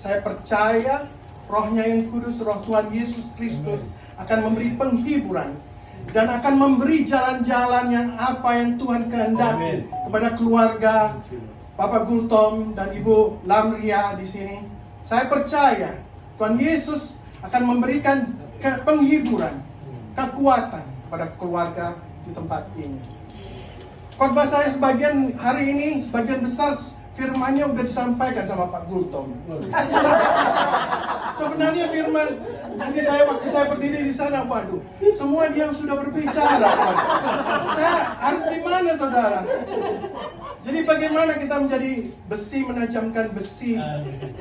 saya percaya Rohnya yang kudus, Roh Tuhan Yesus Kristus akan memberi penghiburan dan akan memberi jalan-jalan yang apa yang Tuhan kehendaki kepada keluarga Bapak Gultom dan Ibu Lamria di sini. Saya percaya Tuhan Yesus akan memberikan penghiburan, kekuatan kepada keluarga di tempat ini. Khotbah saya sebagian hari ini, sebagian besar firmannya udah disampaikan sama Pak Gultom. Sebenarnya firman, jadi waktu saya berdiri di sana, waduh, semua dia sudah berbicara. Saya harus di mana, saudara? Jadi bagaimana kita menjadi besi menajamkan besi,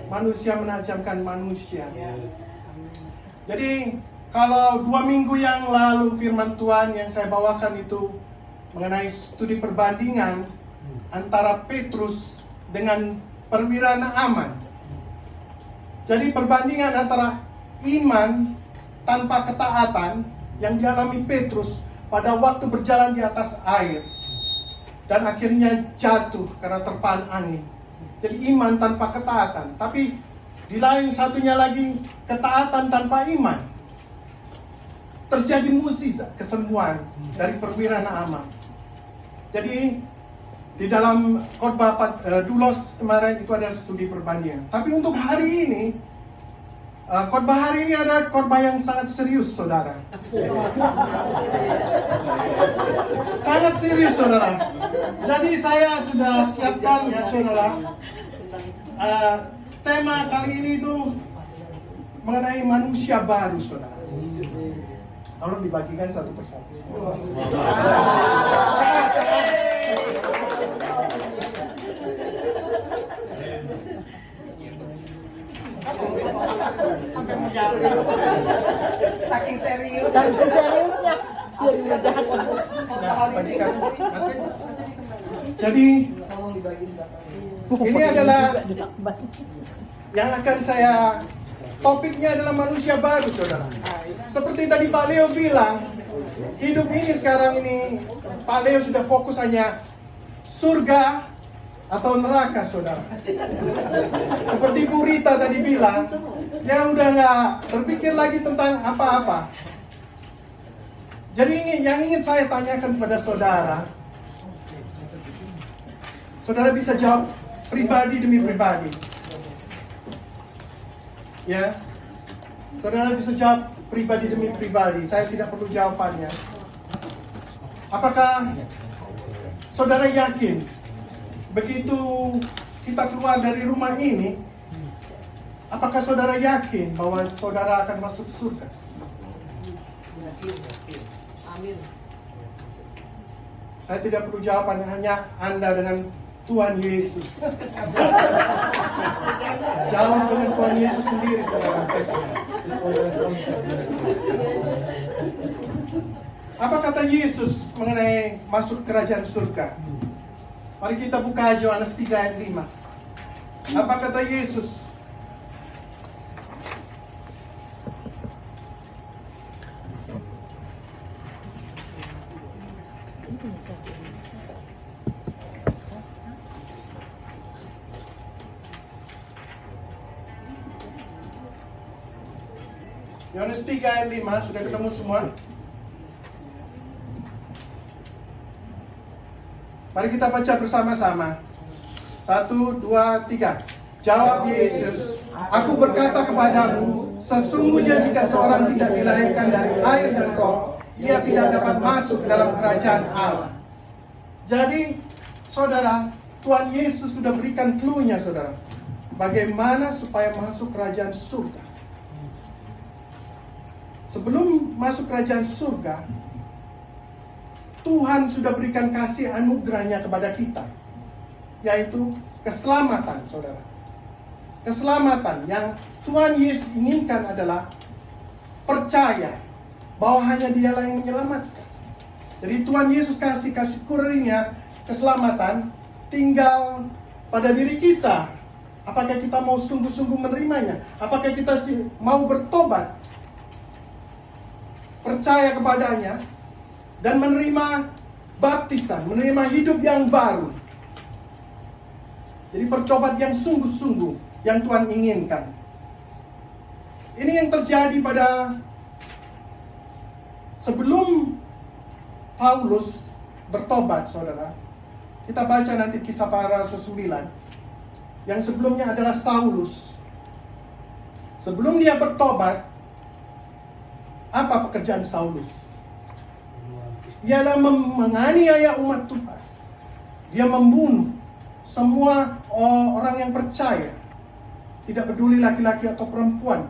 manusia menajamkan manusia. Jadi kalau 2 minggu yang lalu firman Tuhan yang saya bawakan itu mengenai studi perbandingan antara Petrus dengan perwira Naaman. Jadi perbandingan antara iman tanpa ketaatan yang dialami Petrus pada waktu berjalan di atas air dan akhirnya jatuh karena terpaan angin. Jadi iman tanpa ketaatan. Tapi di lain satunya lagi ketaatan tanpa iman. Terjadi mukjizat kesembuhan dari perwira Naaman. Jadi di dalam khotbah Dulos kemarin itu ada studi perbandingan. Tapi untuk hari ini, khotbah hari ini ada khotbah yang sangat serius, saudara. Sangat serius, saudara. Jadi saya sudah siapkan ya, saudara. Tema kali ini itu mengenai manusia baru, saudara. Tolong dibagikan satu persatu. Saking serius. Saking seriusnya. Jadi ini adalah yang akan saya topiknya adalah manusia baru, saudara. Seperti tadi Pak Leo bilang, hidup ini sekarang ini Pak Leo sudah fokus hanya surga atau neraka, saudara. Seperti Bu Rita tadi bilang, dia udah nggak berpikir lagi tentang apa-apa. Jadi ini yang ingin saya tanyakan kepada saudara. Saudara bisa jawab pribadi demi pribadi. Ya, saudara bisa jawab pribadi demi pribadi. Saya tidak perlu jawabannya. Apakah saudara yakin begitu kita keluar dari rumah ini, apakah saudara yakin bahwa saudara akan masuk surga? Amin. Saya tidak perlu jawaban, hanya Anda dengan Tuhan Yesus. Jawab dengan Tuhan Yesus sendiri, saudara. Apa kata Yesus mengenai masuk kerajaan surga? Mari kita buka Yohanes 3 ayat 5. Apa kata Yesus? Yohanes 3 ayat 5, sudah ketemu semua? Mari kita baca bersama-sama. 1, 2, 3. Jawab Yesus, aku berkata kepadamu, sesungguhnya jika seorang tidak dilahirkan dari air dan roh, ia tidak dapat masuk ke dalam kerajaan Allah. Jadi, saudara, Tuhan Yesus sudah berikan clue-nya, saudara. Bagaimana supaya masuk kerajaan surga. Sebelum masuk kerajaan surga, Tuhan sudah berikan kasih anugerahnya kepada kita, yaitu keselamatan, saudara. Keselamatan yang Tuhan Yesus inginkan adalah percaya bahwa hanya Dialah yang menyelamatkan. Jadi Tuhan Yesus kasih karunia keselamatan tinggal pada diri kita. Apakah kita mau sungguh-sungguh menerimanya? Apakah kita mau bertobat, percaya kepadanya, dan menerima baptisan, menerima hidup yang baru. Jadi pertobat yang sungguh-sungguh. yang Tuhan inginkan. Ini yang terjadi pada sebelum Paulus bertobat, saudara. Kita baca nanti Kisah Para Rasul 9. Yang sebelumnya adalah Saulus. Sebelum dia bertobat, apa pekerjaan Saulus? Dia adalah menganiaya umat Tuhan. Dia membunuh semua orang yang percaya. Tidak peduli laki-laki atau perempuan.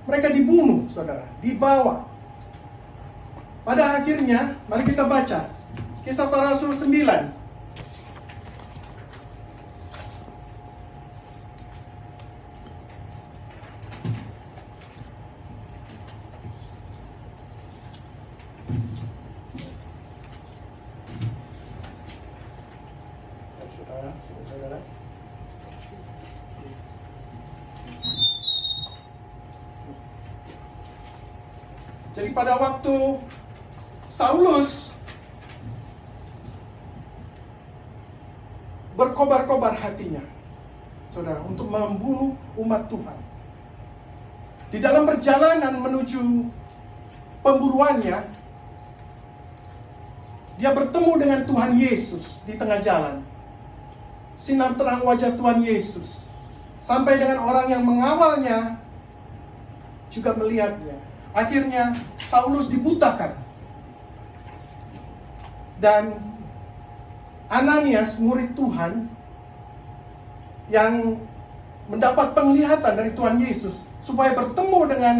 Mereka dibunuh, saudara. Dibawa. Pada akhirnya, mari kita baca Kisah Para Rasul 9. Saudara. Jadi pada waktu Saulus berkobar-kobar hatinya, saudara, untuk membunuh umat Tuhan. Di dalam perjalanan menuju pemburuannya, dia bertemu dengan Tuhan Yesus di tengah jalan. Sinar terang wajah Tuhan Yesus. Sampai dengan orang yang mengawalnya juga melihatnya. Akhirnya Saulus dibutakan. Dan Ananias, murid Tuhan, yang mendapat penglihatan dari Tuhan Yesus supaya bertemu dengan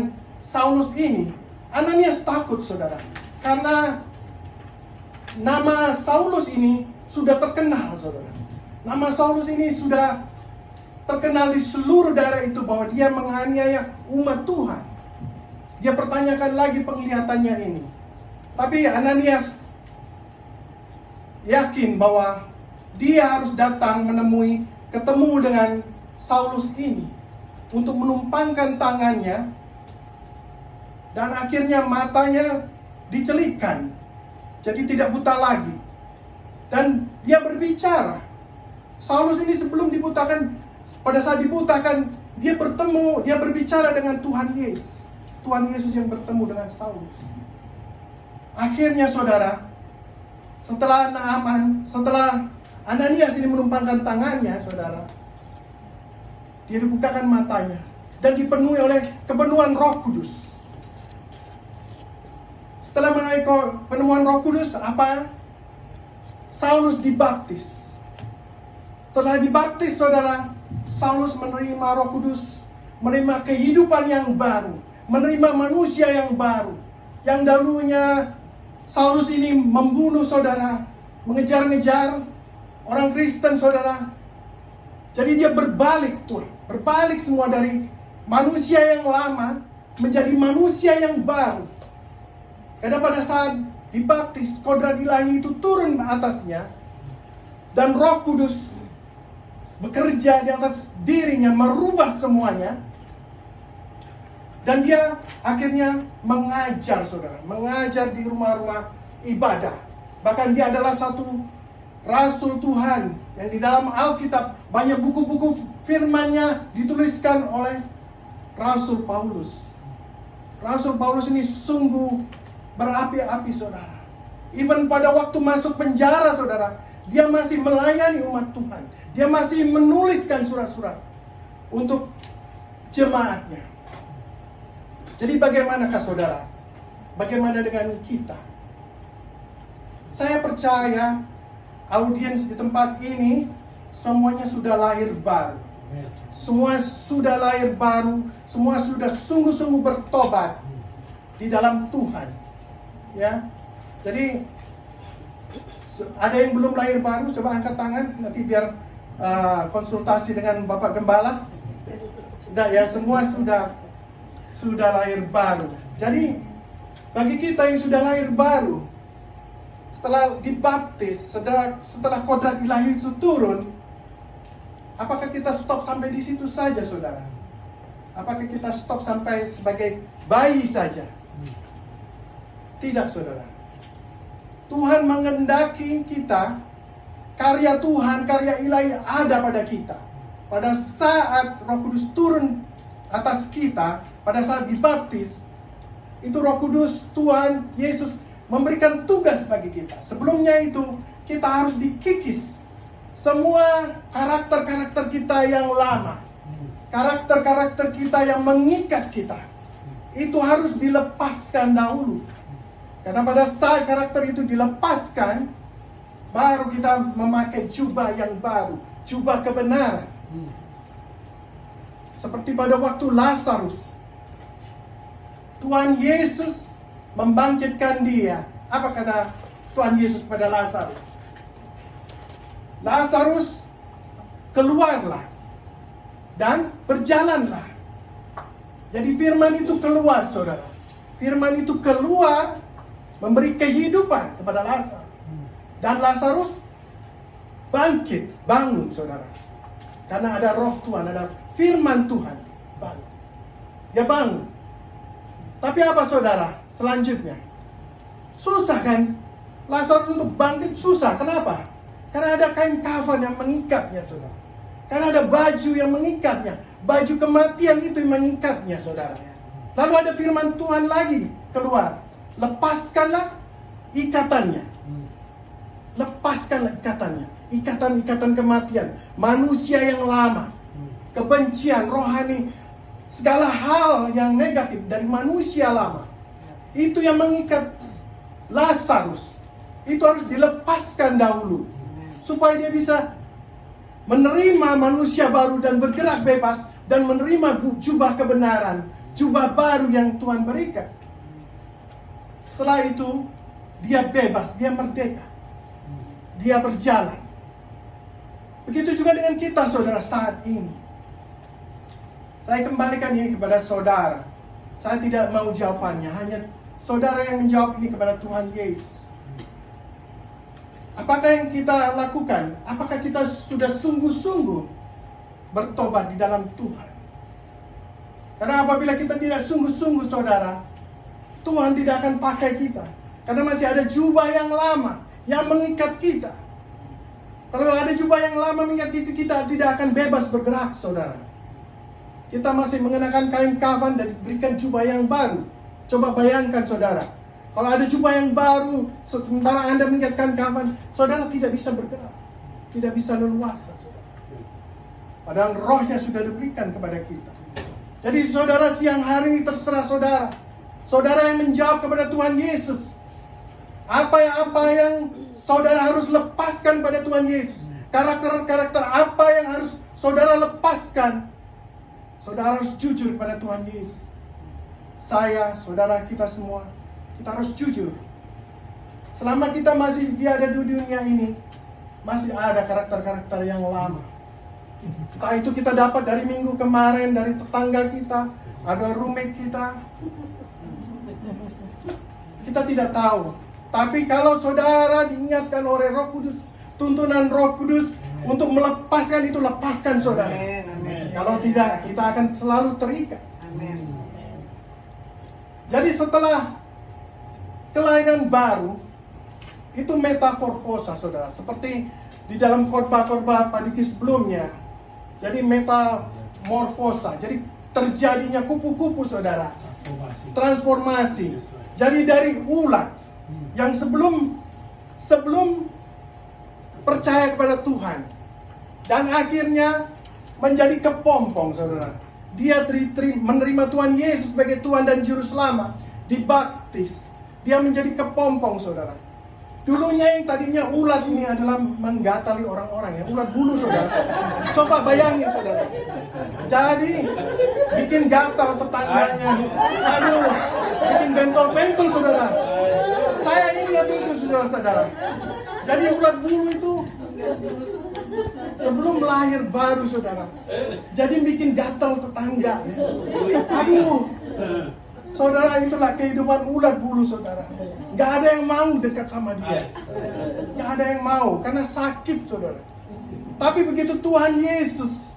Saulus ini. Ananias takut, saudara. Karena nama Saulus ini sudah terkenal, saudara. Nama Saulus ini sudah terkenal di seluruh daerah itu bahwa dia menganiaya umat Tuhan. Dia pertanyakan lagi penglihatannya ini. Tapi Ananias yakin bahwa dia harus datang ketemu dengan Saulus ini untuk menumpangkan tangannya, dan akhirnya matanya dicelikkan, jadi tidak buta lagi. Dan dia berbicara. Saulus ini sebelum dibutakan, pada saat dibutakan, dia berbicara dengan Tuhan Yesus. Tuhan Yesus yang bertemu dengan Saulus. Akhirnya, saudara, setelah Ananias ini menumpangkan tangannya, saudara, dia dibukakan matanya dan dipenuhi oleh kepenuhan Roh Kudus. Setelah menaiki penemuan Roh Kudus, apa? Saulus dibaptis. Setelah dibaptis, saudara, Saulus menerima Roh Kudus, menerima kehidupan yang baru, menerima manusia yang baru. Yang dahulunya Saulus ini membunuh, saudara, mengejar-ngejar orang Kristen, saudara. Jadi dia berbalik semua dari manusia yang lama menjadi manusia yang baru. Karena pada saat dibaptis, kodrat ilahi itu turun atasnya, dan Roh Kudus bekerja di atas dirinya, merubah semuanya. Dan dia akhirnya mengajar, saudara, mengajar di rumah-rumah ibadah. Bahkan dia adalah satu Rasul Tuhan yang di dalam Alkitab banyak buku-buku firman-Nya dituliskan oleh Rasul Paulus. Rasul Paulus ini sungguh berapi-api, saudara. Even pada waktu masuk penjara, saudara, dia masih melayani umat Tuhan. Dia masih menuliskan surat-surat untuk jemaatnya. Jadi bagaimanakah, saudara? Bagaimana dengan kita? Saya percaya audiens di tempat ini semuanya sudah lahir baru. Semua sudah lahir baru, semua sudah sungguh-sungguh bertobat di dalam Tuhan. Ya. Jadi ada yang belum lahir baru, coba angkat tangan, nanti biar konsultasi dengan Bapak Gembala. Tidak ya, semua sudah lahir baru. Jadi bagi kita yang sudah lahir baru, setelah dibaptis, setelah kodrat ilahi itu turun, apakah kita stop sampai di situ saja, saudara? Apakah kita stop sampai sebagai bayi saja? Tidak, saudara. Tuhan mengendaki kita, karya Tuhan, karya ilahi ada pada kita. pada saat Roh Kudus turun atas kita, pada saat dibaptis, itu Roh Kudus Tuhan Yesus memberikan tugas bagi kita. Sebelumnya itu kita harus dikikis semua karakter-karakter kita yang lama, karakter-karakter kita yang mengikat kita. Itu harus dilepaskan dahulu. Karena pada saat karakter itu dilepaskan, baru kita memakai jubah yang baru, jubah kebenaran. Seperti pada waktu Lazarus, Tuhan Yesus membangkitkan dia. Apa kata Tuhan Yesus pada Lazarus? Lazarus, keluarlah dan berjalanlah. Jadi firman itu keluar, saudara. Firman itu keluar memberi kehidupan kepada Lazarus. Dan Lazarus bangkit, bangun, saudara. Karena ada roh Tuhan, ada firman Tuhan. Bangun. Dia bangun. Tapi apa, saudara? Selanjutnya, susah kan? Lazarus untuk bangkit susah. Kenapa? Karena ada kain kafan yang mengikatnya, saudara. Karena ada baju yang mengikatnya. Baju kematian itu yang mengikatnya, saudara. Lalu ada firman Tuhan lagi keluar. Lepaskanlah ikatannya. Lepaskanlah ikatannya. Ikatan-ikatan kematian. Manusia yang lama. Kebencian, rohani. Segala hal yang negatif dari manusia lama. Itu yang mengikat Lazarus. Itu harus dilepaskan dahulu. Supaya dia bisa menerima manusia baru dan bergerak bebas. Dan menerima jubah kebenaran. Jubah baru yang Tuhan berikan. Setelah itu, dia bebas, dia merdeka. Dia berjalan. Begitu juga dengan kita, saudara, saat ini. Saya kembalikan ini kepada saudara. Saya tidak mau jawabannya, hanya saudara yang menjawab ini kepada Tuhan Yesus. Apakah yang kita lakukan? Apakah kita sudah sungguh-sungguh bertobat di dalam Tuhan? Karena apabila kita tidak sungguh-sungguh, saudara, Tuhan tidak akan pakai kita. Karena masih ada jubah yang lama yang mengikat kita. Kalau ada jubah yang lama mengikat kita tidak akan bebas bergerak, saudara. Kita masih mengenakan kain kafan dan diberikan jubah yang baru. Coba bayangkan, saudara. Kalau ada jubah yang baru, sementara Anda mengikatkan kafan, saudara tidak bisa bergerak. Tidak bisa leluasa, saudara. Padahal rohnya sudah diberikan kepada kita. Jadi saudara, siang hari ini terserah saudara. Saudara yang menjawab kepada Tuhan Yesus. Apa yang saudara harus lepaskan pada Tuhan Yesus. Karakter-karakter apa yang harus saudara lepaskan. Saudara harus jujur pada Tuhan Yesus. Saya, saudara, kita semua, kita harus jujur. Selama kita masih ada di dunia ini, masih ada karakter-karakter yang lama. Entah itu kita dapat dari minggu kemarin, dari tetangga kita, ada roommate kita. Kita tidak tahu. Tapi kalau saudara diingatkan oleh Roh Kudus, tuntunan Roh Kudus untuk melepaskan itu, lepaskan, saudara. Amin, amin. Kalau tidak, kita akan selalu terikat. Amin. Jadi setelah kelahiran baru, itu metamorfosa, saudara. Seperti di dalam khotbah-khotbah pagi sebelumnya. Jadi metamorfosa. Jadi terjadinya kupu-kupu, saudara. Transformasi. Jadi dari ulat yang sebelum percaya kepada Tuhan dan akhirnya menjadi kepompong, saudara. Dia menerima Tuhan Yesus sebagai Tuhan dan Juru Selamat, dibaptis. Dia menjadi kepompong, saudara. Dulunya yang tadinya ulat ini adalah menggatali orang-orang, ya, ulat bulu, saudara. Coba bayangin, saudara. Jadi bikin gatal tetangganya. Aduh, bikin bentol-bentol, saudara. Saya ingat itu, saudara-saudara. Jadi ulat bulu itu sebelum lahir baru, saudara. Jadi bikin gatal tetangga. Ya. Aduh, saudara, itulah kehidupan ulat bulu, saudara. Gak ada yang mau dekat sama dia. Gak ada yang mau, karena sakit, saudara. Tapi begitu Tuhan Yesus,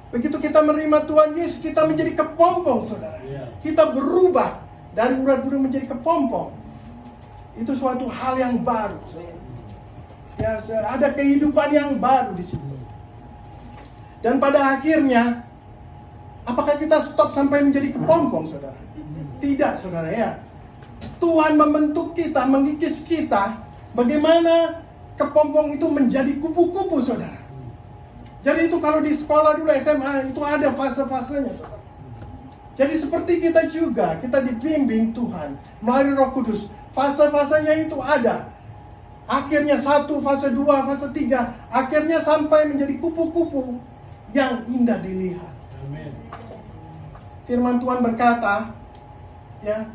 begitu kita menerima Tuhan Yesus, kita menjadi kepompong, saudara. Kita berubah dari ulat bulu menjadi kepompong. Itu suatu hal yang baru, saudara. Ya, ada kehidupan yang baru di situ. Dan pada akhirnya, apakah kita stop sampai menjadi kepompong, saudara? Tidak, saudara ya. Tuhan membentuk kita, mengikis kita, bagaimana kepompong itu menjadi kupu-kupu, saudara. Jadi itu kalau di sekolah dulu SMA, itu ada fase-fasenya, saudara. Jadi seperti kita juga, kita dibimbing Tuhan melalui Roh Kudus. Fase-fasenya itu ada. Akhirnya 1, fase 2, fase 3, akhirnya sampai menjadi kupu-kupu yang indah dilihat. Amin. Firman Tuhan berkata, ya,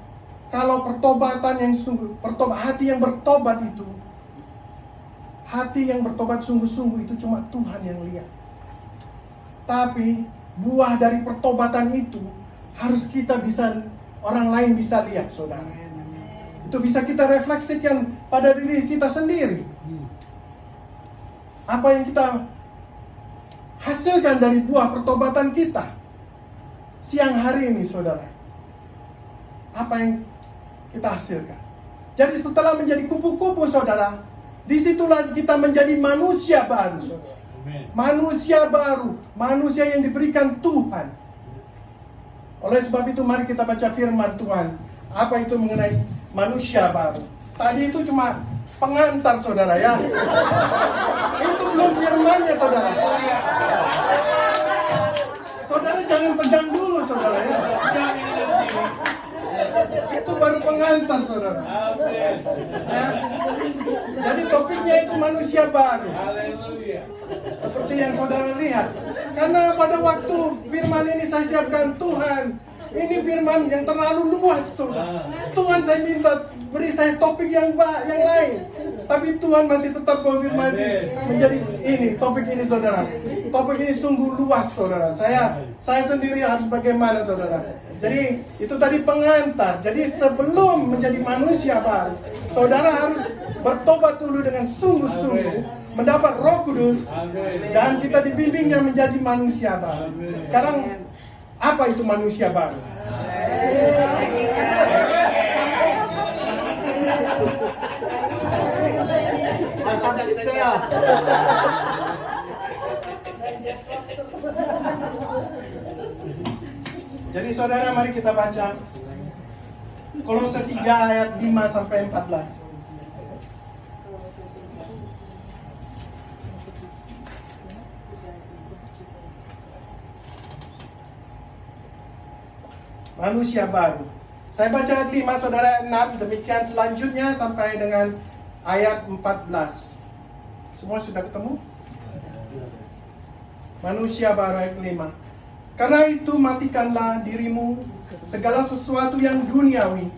kalau pertobatan yang sungguh, hati yang bertobat itu, hati yang bertobat sungguh-sungguh itu cuma Tuhan yang lihat. Tapi buah dari pertobatan itu harus kita bisa, orang lain bisa lihat, saudara. Itu bisa kita refleksikan pada diri kita sendiri. Apa yang kita hasilkan dari buah pertobatan kita siang hari ini, saudara. Apa yang kita hasilkan. Jadi setelah menjadi kupu-kupu, saudara, disitulah kita menjadi manusia baru, saudara. Manusia baru, manusia yang diberikan Tuhan. Oleh sebab itu mari kita baca firman Tuhan. Apa itu mengenai manusia baru? Tadi itu cuma pengantar, saudara ya. Itu belum firmannya, saudara. Saudara jangan pegang dulu, saudara ya. Itu baru pengantar, saudara. Ya. Jadi topiknya itu manusia baru. Seperti yang saudara lihat. Karena pada waktu firman ini saya siapkan, Tuhan, ini firman yang terlalu luas, saudara. Tuhan, saya minta beri saya topik yang lain. Tapi Tuhan masih tetap konfirmasi menjadi ini, topik ini, saudara. Topik ini sungguh luas, saudara. Saya sendiri harus bagaimana, saudara. Jadi itu tadi pengantar. Jadi sebelum menjadi manusia baru, saudara harus bertobat dulu dengan sungguh-sungguh, mendapat Roh Kudus, dan kita dibimbingnya menjadi manusia baru. Sekarang apa itu manusia baru? Jadi saudara, mari kita baca Kolose 3 ayat 5 sampai 14. Manusia baru. Saya baca ayat 5, saudara, 6, demikian selanjutnya sampai dengan ayat 14. Semua sudah ketemu? Manusia baru ayat 5. Karena itu matikanlah dirimu segala sesuatu yang duniawi,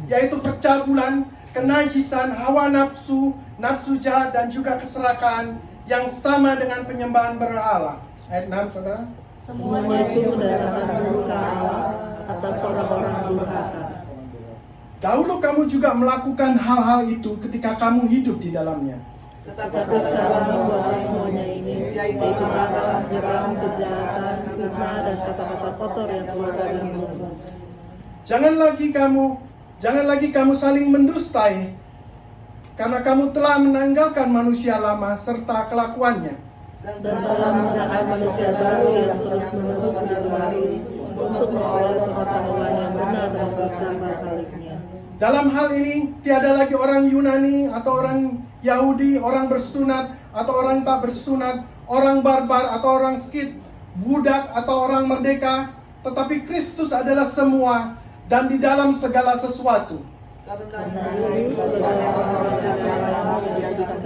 yaitu percabulan, kenajisan, hawa nafsu, nafsu jahat, dan juga keserakahan yang sama dengan penyembahan berhala. Ayat 6, saudara. Semuanya itu mendatangkan murka Allah atas orang-orang durhaka. Dahulu kamu juga melakukan hal-hal itu ketika kamu hidup di dalamnya. Tetapi sekarang menguasai semuanya ini, yaitu marah, geram, kejahatan, fitnah, dan kata-kata kotor yang keluar dari mulutmu. Jangan lagi kamu saling mendustai, karena kamu telah menanggalkan manusia lama serta kelakuannya. Dan telah menggunakan manusia baru yang terus-menerus dilahirkan untuk memperoleh pengetahuan yang benar dan bertambah baliknya. Dalam hal ini, tiada lagi orang Yunani atau orang Yahudi, orang bersunat atau orang tak bersunat, orang barbar atau orang skit, budak atau orang merdeka, tetapi Kristus adalah semua dan di dalam segala sesuatu. Karena itu segala orang yang harus dijadikan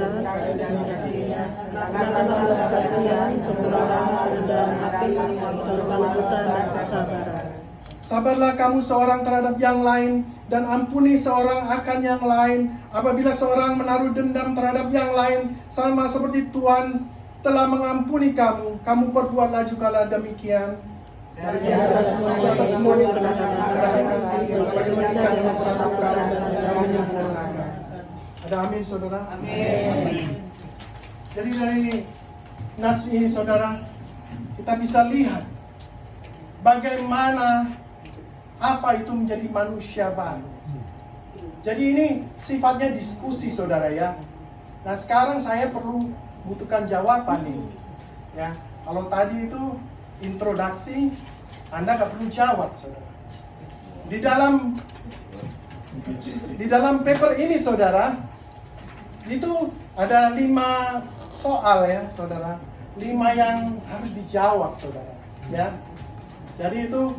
dan kasihnya, karena belas kasihan, kemurahan, kerendahan hati, kelembutan, dan kesabaran. Sabarlah kamu seorang terhadap yang lain, dan ampuni seorang akan yang lain. Apabila seorang menaruh dendam terhadap yang lain, sama seperti Tuhan telah mengampuni kamu, kamu perbuatlah jugalah demikian. Dari atas semua ada amin, saudara. Amin. Jadi dari nats ini, saudara, kita bisa lihat bagaimana apa itu menjadi manusia baru. Jadi ini sifatnya diskusi, saudara ya. Nah sekarang saya perlu butuhkan jawaban ini. Ya, Kalau tadi itu introduksi, Anda nggak perlu jawab, saudara. Di dalam paper ini, saudara, itu ada 5 soal ya, saudara. 5 yang harus dijawab, saudara. Ya, jadi itu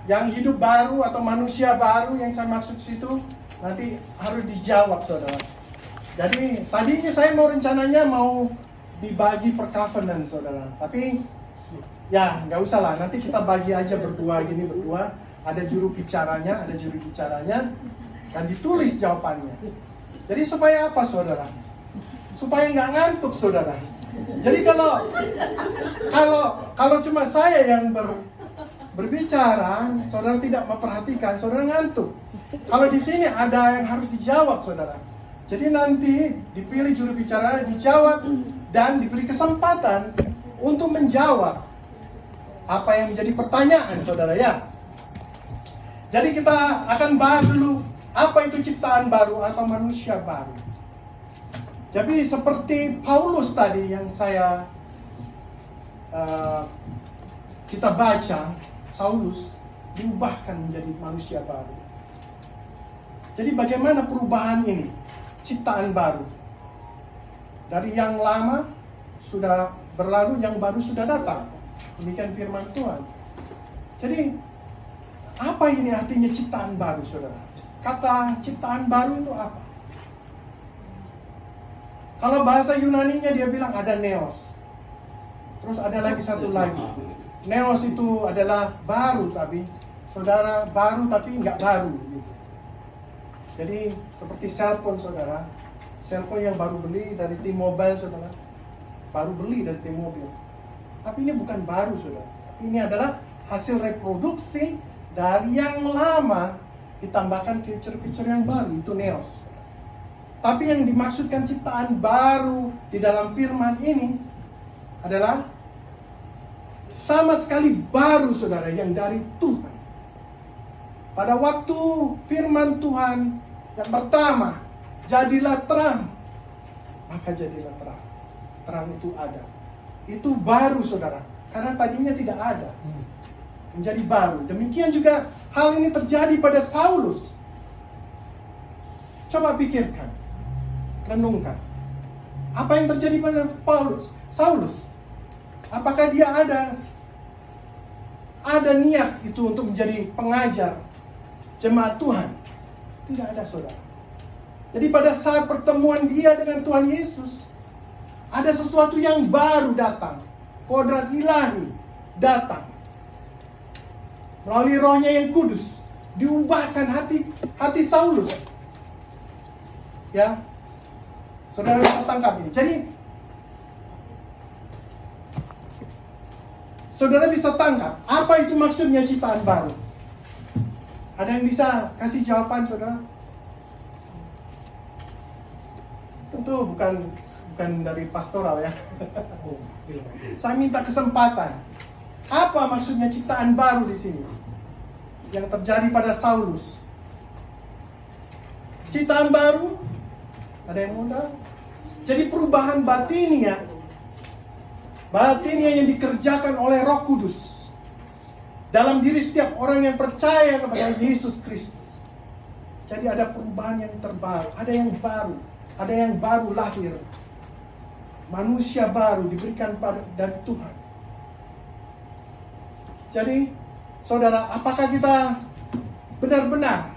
yang hidup baru atau manusia baru yang saya maksud situ nanti harus dijawab, saudara. Jadi tadinya saya rencananya mau dibagi per covenant, saudara. Tapi ya nggak usah lah, nanti kita bagi aja berdua. Ada juru bicaranya, dan ditulis jawabannya. Jadi supaya apa, saudara? Supaya nggak ngantuk, saudara. Jadi kalau cuma saya yang berbicara, saudara tidak memperhatikan, saudara ngantuk. Kalau di sini ada yang harus dijawab, saudara. Jadi nanti dipilih juru bicara, dijawab, dan diberi kesempatan untuk menjawab apa yang menjadi pertanyaan, saudara ya. Jadi kita akan bahas dulu apa itu ciptaan baru atau manusia baru. Jadi seperti Paulus tadi yang kita baca, Saulus diubahkan menjadi manusia baru. Jadi bagaimana perubahan ini? Ciptaan baru. Dari yang lama sudah berlalu, yang baru sudah datang. Demikian firman Tuhan. Jadi apa ini artinya ciptaan baru, saudara? Kata ciptaan baru itu apa? Kalau bahasa Yunaninya dia bilang ada neos. Terus ada lagi satu lagi. Neos itu adalah baru, tapi saudara, baru tapi nggak baru gitu. Jadi seperti cellphone, saudara. Cellphone yang baru beli dari T-Mobile, saudara. Baru beli dari T-Mobile. Tapi ini bukan baru, saudara. Tapi ini adalah hasil reproduksi dari yang lama ditambahkan feature-feature yang baru, itu neos. Tapi yang dimaksudkan ciptaan baru di dalam firman ini adalah sama sekali baru, saudara, yang dari Tuhan. Pada waktu firman Tuhan yang pertama, jadilah terang, maka jadilah terang. Terang itu ada. Itu baru, saudara, karena tadinya tidak ada. Menjadi baru. Demikian juga hal ini terjadi pada Saulus. Coba pikirkan, renungkan. Apa yang terjadi pada Saulus? Apakah dia ada niat itu untuk menjadi pengajar jemaat Tuhan? Tidak ada, saudara. Jadi pada saat pertemuan dia dengan Tuhan Yesus, ada sesuatu yang baru datang. Kodrat ilahi datang. Melalui rohnya yang kudus, diubahkan hati Saulus. Ya, saudara bisa tangkap ini. Jadi, saudara bisa tangkap apa itu maksudnya ciptaan baru. Ada yang bisa kasih jawaban, saudara? Tentu bukan dari pastoral ya. Saya minta kesempatan. Apa maksudnya ciptaan baru di sini? Yang terjadi pada Saulus. Ciptaan baru? Ada yang muda? Jadi perubahan batinia yang dikerjakan oleh Roh Kudus dalam diri setiap orang yang percaya kepada Yesus Kristus. Jadi ada perubahan yang terbaru, ada yang baru lahir. Manusia baru diberikan dari Tuhan. Jadi, saudara, apakah kita benar-benar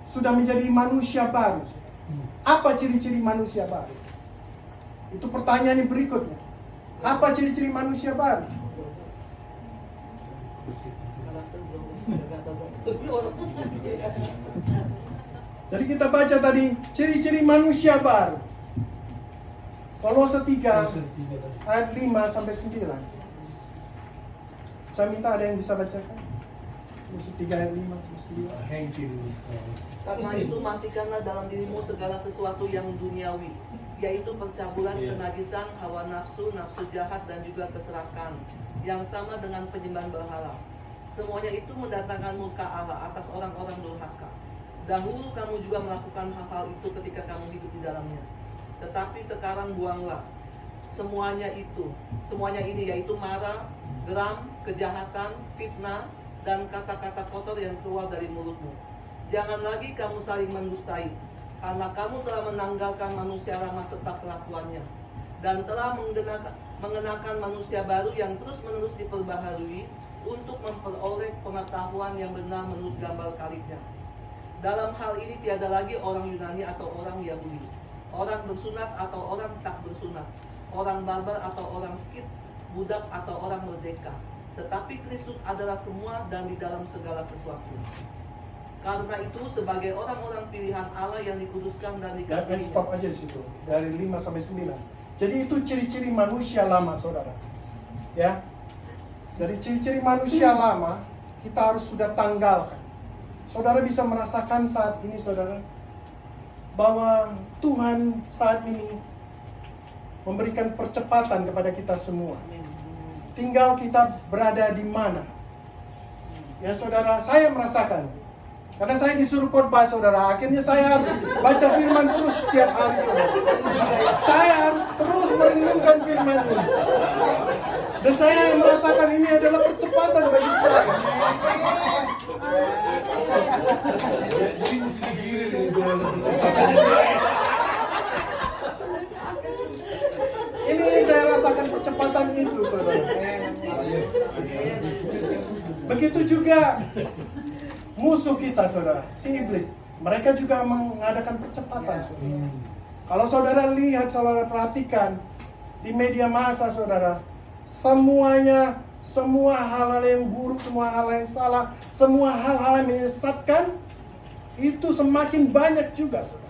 sudah menjadi manusia baru? Apa ciri-ciri manusia baru? Itu pertanyaan yang berikutnya. Apa ciri-ciri manusia baru? Jadi kita baca tadi ciri-ciri manusia baru. Kolose 3 ayat 5 sampai 9. Saya minta ada yang bisa bacakan. Kolose 3 ayat 5 sampai 9. Karena itu matikanlah dalam dirimu segala sesuatu yang duniawi, yaitu percabulan, kenajisan, hawa nafsu, nafsu jahat, dan juga keserakahan, yang sama dengan penyembahan berhala. Semuanya itu mendatangkan murka Allah atas orang-orang durhaka. Dahulu kamu juga melakukan hal-hal itu ketika kamu hidup di dalamnya. Tetapi sekarang buanglah semuanya ini yaitu marah, geram, kejahatan, fitnah, dan kata-kata kotor yang keluar dari mulutmu. Jangan lagi kamu saling mendustai, karena kamu telah menanggalkan manusia lama serta kelakuannya, dan telah mengenakan manusia baru yang terus-menerus diperbaharui untuk memperoleh pengetahuan yang benar menurut gambar karibnya. Dalam hal ini tiada lagi orang Yunani atau orang Yahudi, orang bersunat atau orang tak bersunat, orang barbar atau orang Skit, budak atau orang merdeka. Tetapi Kristus adalah semua dan di dalam segala sesuatu. Karena itu sebagai orang-orang pilihan Allah yang dikuduskan dan dikasihi. Stop aja di situ. Dari 5 sampai 9. Jadi itu ciri-ciri manusia lama, saudara. Ya. Dari ciri-ciri manusia lama kita harus sudah tanggalkan. Saudara bisa merasakan saat ini, saudara, bahwa Tuhan saat ini memberikan percepatan kepada kita semua. Tinggal kita berada di mana. Ya saudara, saya merasakan. Karena saya disuruh khotbah, saudara, akhirnya saya harus baca firman terus setiap hari, saudara. Saya harus terus merenungkan firman ini. Dan saya merasakan ini adalah percepatan bagi saya. Jadi mesti digiring itu Ini saya rasakan percepatan itu, saudara. Begitu juga musuh kita, saudara, si iblis. Mereka juga mengadakan percepatan, saudara. Kalau saudara lihat, saudara perhatikan di media massa, saudara, semuanya, semua hal-hal yang buruk, semua hal yang salah, semua hal-hal yang menyesatkan itu semakin banyak juga, saudara.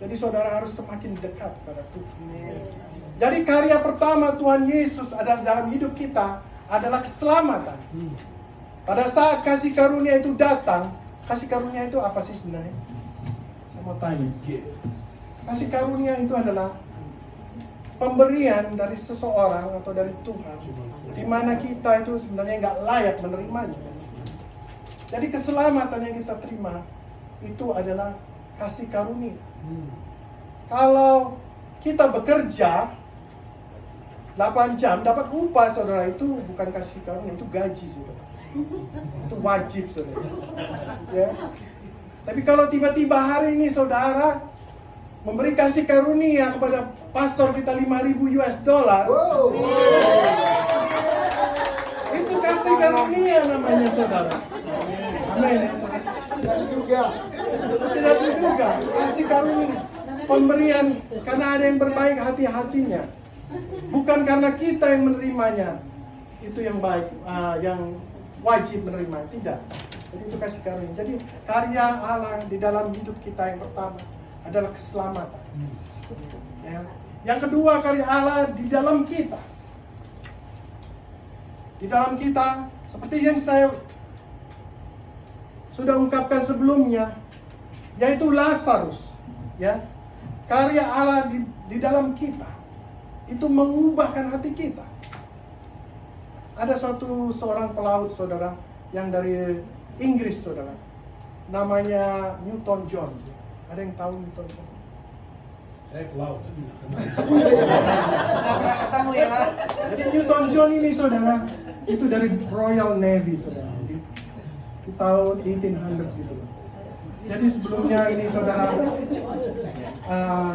Jadi saudara harus semakin dekat pada Tuhan. Jadi karya pertama Tuhan Yesus adalah dalam hidup kita adalah keselamatan. Pada saat kasih karunia itu datang, kasih karunia itu apa sih sebenarnya? Saya mau tanya. Kasih karunia itu adalah pemberian dari seseorang atau dari Tuhan, di mana kita itu sebenarnya nggak layak menerimanya. Jadi keselamatan yang kita terima itu adalah kasih karunia. Kalau kita bekerja 8 jam dapat upah, saudara, itu bukan kasih karunia, itu gaji, saudara. Itu wajib, saudara. Ya. Tapi kalau tiba-tiba hari ini saudara memberi kasih karunia kepada pastor kita $5,000 itu kasih karunia namanya, saudara. Amin. Tidak diduga kasih karunia, pemberian karena ada yang berbaik hati-hatinya, bukan karena kita yang menerimanya itu yang baik, yang wajib menerima, tidak. Jadi itu kasih karunia. Jadi karya Allah di dalam hidup kita yang pertama adalah keselamatan. Ya. Yang kedua, karya Allah di dalam kita. Di dalam kita, seperti yang saya sudah ungkapkan sebelumnya, yaitu Lazarus. Ya, karya Allah di dalam kita itu mengubahkan hati kita. Ada seorang pelaut, saudara, yang dari Inggris, saudara, namanya Newton John. Ada yang tahu Newton John? Saya pelaut. Ketemu ya, Pak. Jadi Newton John ini, saudara, itu dari Royal Navy, saudara, di tahun 1800 gitu loh. Jadi sebelumnya ini, saudara,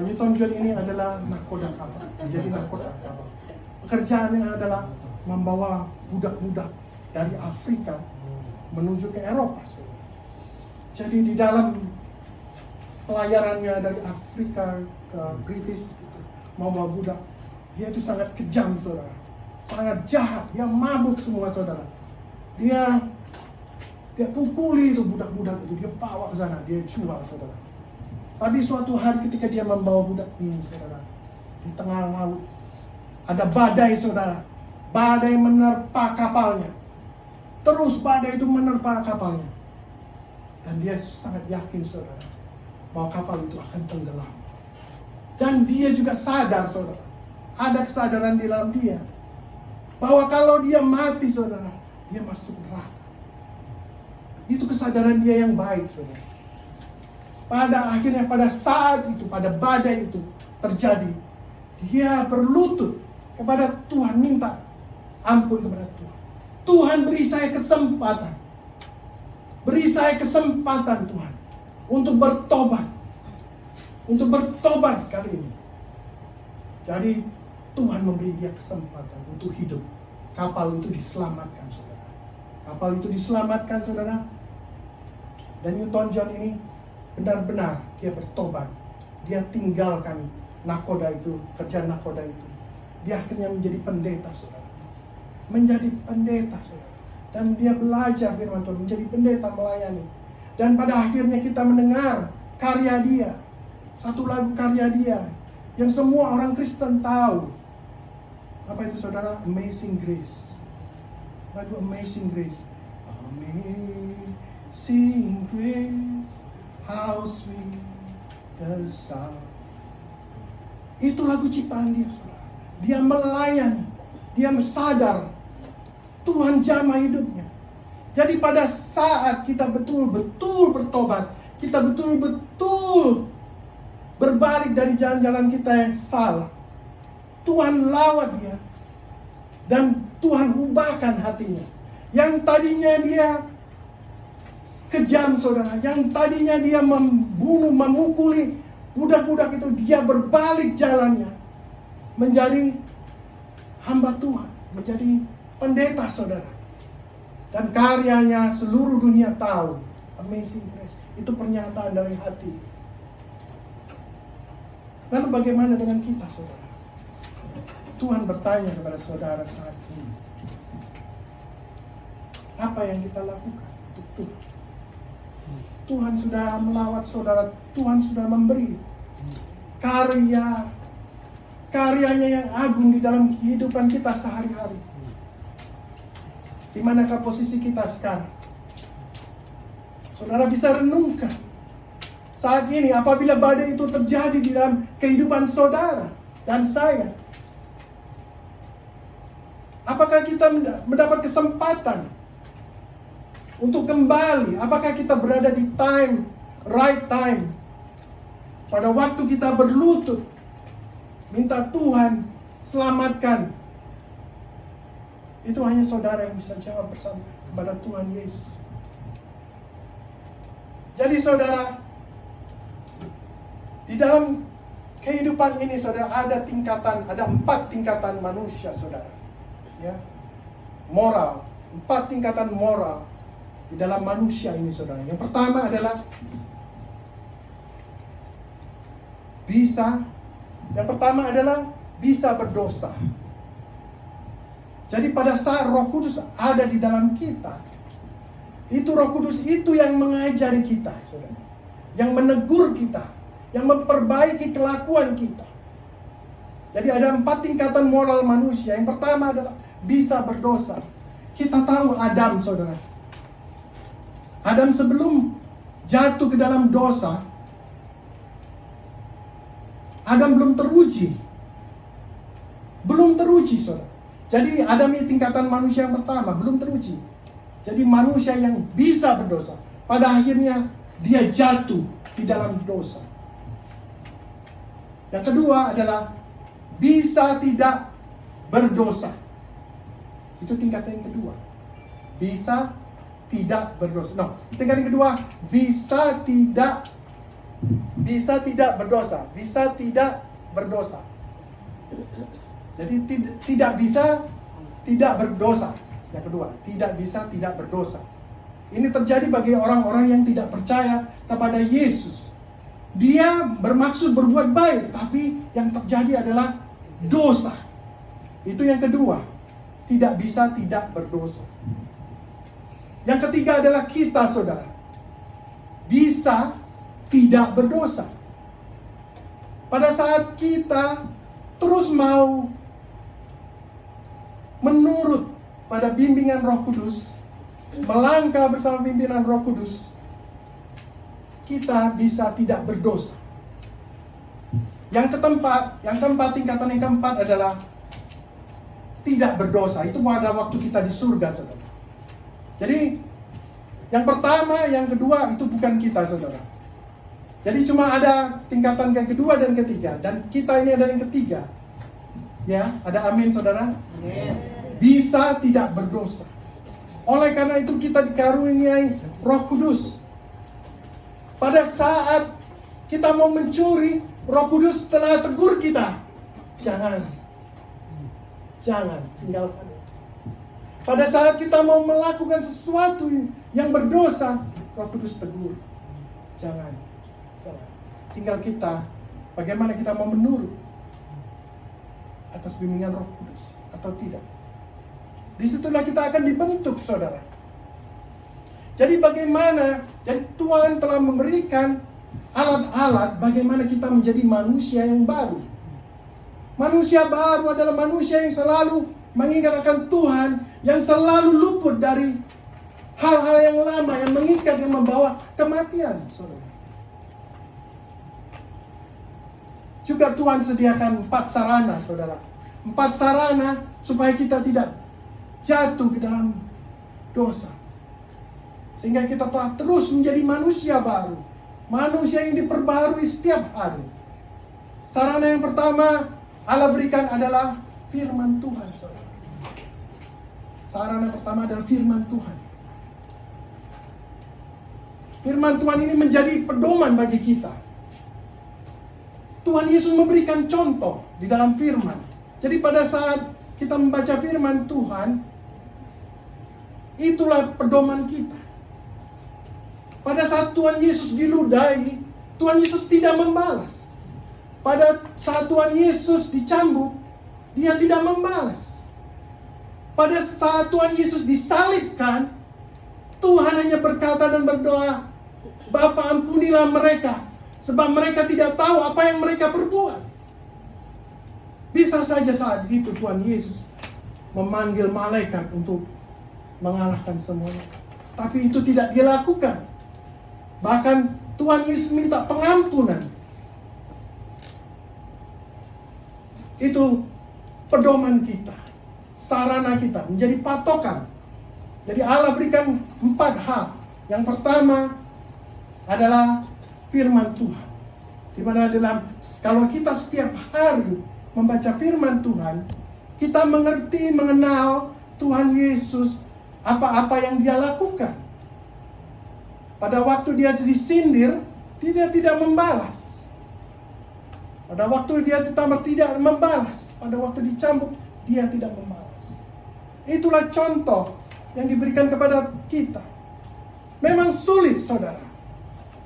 Newton John ini adalah nahkoda kapal. Jadi nahkoda kapal. Pekerjaannya adalah membawa budak-budak dari Afrika menuju ke Eropa, saudara. Jadi di dalam pelayarannya dari Afrika ke British, membawa budak, dia itu sangat kejam, saudara. Sangat jahat, dia mabuk semua, saudara. Dia pukuli itu budak-budak itu, dia bawa ke sana, dia jual, saudara. Tapi suatu hari ketika dia membawa budak ini, saudara, di tengah laut ada badai, saudara. Badai menerpa kapalnya. Terus badai itu menerpa kapalnya. Dan dia sangat yakin, saudara, bahwa kapal itu akan tenggelam. Dan dia juga sadar, saudara, ada kesadaran di dalam dia bahwa kalau dia mati, saudara, dia masuk neraka. Itu kesadaran dia yang baik, saudara. Pada akhirnya, pada saat itu, pada badai itu terjadi, dia berlutut kepada Tuhan, minta ampun kepada Tuhan. Tuhan beri saya kesempatan. Beri saya kesempatan Tuhan untuk bertobat. Untuk bertobat kali ini. Jadi Tuhan memberi dia kesempatan untuk hidup. Kapal itu diselamatkan, saudara. Kapal itu diselamatkan, saudara. Dan Newton John ini benar-benar dia bertobat. Dia tinggalkan nakoda itu, kerjaan nakoda itu. Dia akhirnya menjadi pendeta, saudara. Menjadi pendeta, saudara. Dan dia belajar firman Tuhan, menjadi pendeta melayani. Dan pada akhirnya kita mendengar karya dia. Satu lagu karya dia yang semua orang Kristen tahu. Apa itu, saudara? Amazing Grace. Lagu Amazing Grace. Amazing Grace, how sweet the sound. Itu lagu ciptaan dia, saudara. Dia melayani. Dia sadar Tuhan jamah hidupnya. Jadi pada saat kita betul-betul bertobat, kita betul-betul berbalik dari jalan-jalan kita yang salah, Tuhan lawat dia. Dan Tuhan ubahkan hatinya. Yang tadinya dia kejam, saudara. Yang tadinya dia membunuh, memukuli budak-budak itu, dia berbalik jalannya. Menjadi hamba Tuhan. Menjadi pendeta, saudara. Dan karyanya seluruh dunia tahu. Amazing Grace. Itu pernyataan dari hati. Lalu bagaimana dengan kita, saudara? Tuhan bertanya kepada saudara saat ini. Apa yang kita lakukan untuk Tuhan? Tuhan sudah melawat saudara. Tuhan sudah memberi karyanya yang agung di dalam kehidupan kita sehari-hari. Di manakah posisi kita sekarang? Saudara bisa renungkan. Saat ini apabila badai itu terjadi di dalam kehidupan saudara dan saya, apakah kita mendapat kesempatan untuk kembali? Apakah kita berada di right time? Pada waktu kita berlutut, minta Tuhan selamatkan. Itu hanya saudara yang bisa jawab bersama kepada Tuhan Yesus. Jadi saudara, di dalam kehidupan ini, saudara, ada 4 tingkatan manusia, saudara. Ya, moral, 4 tingkatan moral di dalam manusia ini, saudara. Yang pertama adalah bisa berdosa. Jadi pada saat Roh Kudus ada di dalam kita, itu Roh Kudus itu yang mengajari kita, saudara, yang menegur kita, yang memperbaiki kelakuan kita. Jadi ada 4 tingkatan moral manusia. Yang pertama adalah bisa berdosa. Kita tahu Adam, saudara. Adam sebelum jatuh ke dalam dosa, Adam belum teruji. Belum teruji, saudara. Jadi Adam ini tingkatan manusia yang pertama, belum teruji. Jadi manusia yang bisa berdosa. Pada akhirnya dia jatuh di dalam dosa. Yang kedua adalah bisa tidak berdosa. Itu tingkatan yang kedua. Bisa tidak berdosa. No, tingkatan yang kedua, bisa tidak berdosa. Bisa tidak berdosa. Jadi tidak bisa tidak berdosa. Yang kedua, tidak bisa tidak berdosa. Ini terjadi bagi orang-orang yang tidak percaya kepada Yesus. Dia bermaksud berbuat baik, tapi yang terjadi adalah dosa. Itu yang kedua, tidak bisa tidak berdosa. Yang ketiga adalah kita, saudara, bisa tidak berdosa. Pada saat kita terus mau menurut pada bimbingan Roh Kudus, melangkah bersama pimpinan Roh Kudus, kita bisa tidak berdosa. Yang keempat, tingkatan yang keempat adalah tidak berdosa. Itu pada waktu kita di surga, saudara. Jadi yang pertama, yang kedua itu bukan kita, saudara. Jadi cuma ada tingkatan yang kedua dan ketiga. Dan kita ini ada yang ketiga. Ya, ada amin saudara? Bisa tidak berdosa. Oleh karena itu kita dikaruniai Roh Kudus. Pada saat kita mau mencuri, Roh Kudus telah tegur kita. Jangan tinggalkan itu. Pada saat kita mau melakukan sesuatu yang berdosa, Roh Kudus tegur. Jangan. Tinggal kita, bagaimana kita mau menurut atas bimbingan Roh Kudus atau tidak. Disitulah kita akan dibentuk, saudara. Jadi bagaimana? Jadi Tuhan telah memberikan alat-alat bagaimana kita menjadi manusia yang baru. Manusia baru adalah manusia yang selalu mengingat akan Tuhan, yang selalu luput dari hal-hal yang lama yang mengikat dan membawa kematian, saudara. Juga Tuhan sediakan 4 sarana, saudara. 4 sarana supaya kita tidak jatuh ke dalam dosa. Sehingga kita telah terus menjadi manusia baru. Manusia yang diperbarui setiap hari. Sarana yang pertama Allah berikan adalah firman Tuhan, saudara. Sarana pertama adalah firman Tuhan. Firman Tuhan ini menjadi pedoman bagi kita. Tuhan Yesus memberikan contoh di dalam firman. Jadi pada saat kita membaca firman Tuhan, itulah pedoman kita. Pada saat Tuhan Yesus diludahi, Tuhan Yesus tidak membalas. Pada saat Tuhan Yesus dicambuk, Dia tidak membalas. Pada saat Tuhan Yesus disalibkan, Tuhan hanya berkata dan berdoa, Bapa, ampunilah mereka, sebab mereka tidak tahu apa yang mereka perbuat. Bisa saja saat itu Tuhan Yesus memanggil malaikat untuk mengalahkan semuanya. Tapi itu tidak dilakukan. Bahkan Tuhan Yesus minta pengampunan. Itu pedoman kita, sarana kita, menjadi patokan. Jadi Allah berikan 4 hal. Yang pertama adalah firman Tuhan. Di mana kalau kita setiap hari membaca firman Tuhan, kita mengerti, mengenal Tuhan Yesus, apa-apa yang Dia lakukan. Pada waktu Dia disindir, Dia tidak membalas. Pada waktu Dia tidak membalas. Pada waktu dicambuk, Dia tidak membalas. Itulah contoh yang diberikan kepada kita. Memang sulit, saudara.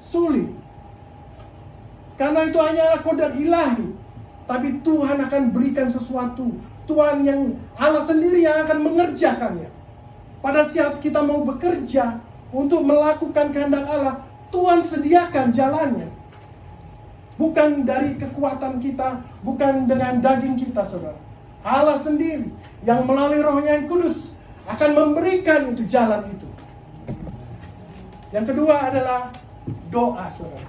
Sulit. Karena itu hanyalah kodrat ilahi. Tapi Tuhan akan berikan sesuatu. Tuhan yang Allah sendiri yang akan mengerjakannya. Pada saat kita mau bekerja untuk melakukan kehendak Allah, Tuhan sediakan jalannya. Bukan dari kekuatan kita, bukan dengan daging kita, saudara. Allah sendiri yang melalui Roh-Nya yang kudus akan memberikan itu jalan itu. Yang kedua adalah doa, saudara.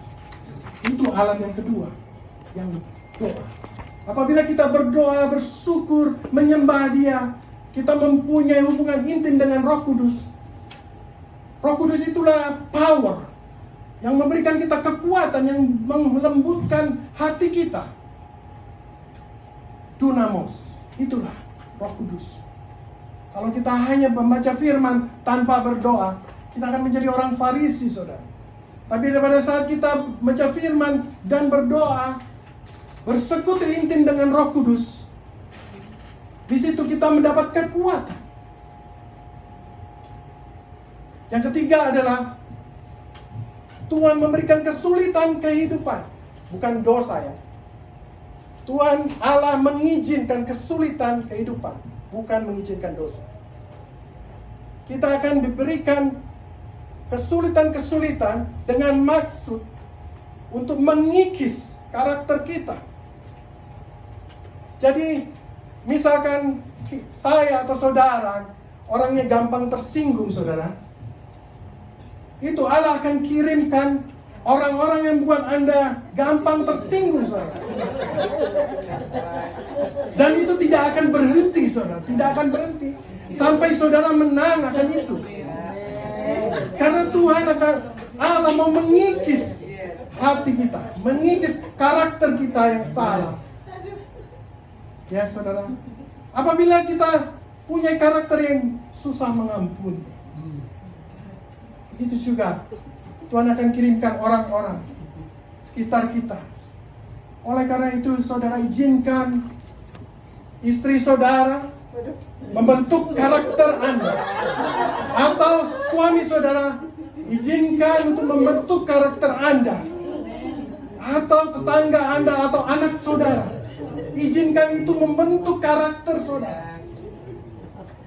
Itu alat yang kedua, yang doa. Apabila kita berdoa, bersyukur, menyembah Dia, kita mempunyai hubungan intim dengan Roh Kudus. Roh Kudus itulah power yang memberikan kita kekuatan, yang melembutkan hati kita. Dunamos, itulah Roh Kudus. Kalau kita hanya membaca firman tanpa berdoa, kita akan menjadi orang Farisi, saudara. Tapi pada saat kita membaca firman dan berdoa, bersekutu intim dengan Roh Kudus, di situ kita mendapat kekuatan. Yang ketiga adalah Tuhan memberikan kesulitan kehidupan, bukan dosa ya. Tuhan Allah mengizinkan kesulitan kehidupan, bukan mengizinkan dosa. Kita akan diberikan kesulitan-kesulitan dengan maksud untuk mengikis karakter kita. Jadi, misalkan saya atau saudara orangnya gampang tersinggung, saudara, itu Allah akan kirimkan orang-orang yang buat Anda gampang tersinggung, saudara. Dan itu tidak akan berhenti, saudara. Tidak akan berhenti sampai saudara menang akan itu. Karena Tuhan Allah mau mengikis hati kita, mengikis karakter kita yang salah. Ya saudara, apabila kita punya karakter yang susah mengampuni, itu juga Tuhan akan kirimkan orang-orang sekitar kita. Oleh karena itu saudara, izinkan istri saudara membentuk karakter Anda, atau suami saudara izinkan untuk membentuk karakter Anda, atau tetangga Anda atau anak saudara izinkan itu membentuk karakter saudara.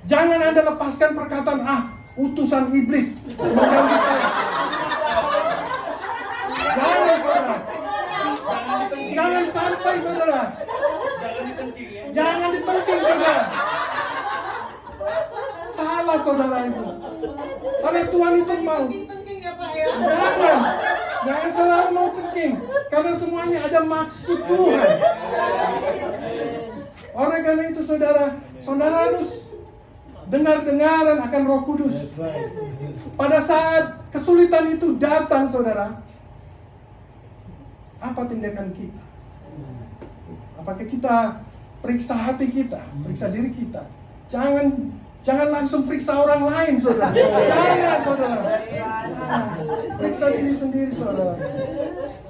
Jangan Anda lepaskan perkataan, utusan iblis mengganggu saya. Jangan saudara, jangan sampai saudara, jangan ditengking saudara. Salah saudara itu. Karena Tuhan itu mau. Jangan selalu mau tengking. Karena semuanya ada maksud Tuhan. Oleh karena itu saudara harus dengar-dengaran akan Roh Kudus. Pada saat kesulitan itu datang saudara, apa tindakan kita? Apakah kita periksa hati kita, periksa diri kita? Jangan langsung periksa orang lain, saudara. Jangan, saudara. Jangan. Periksa diri sendiri, saudara.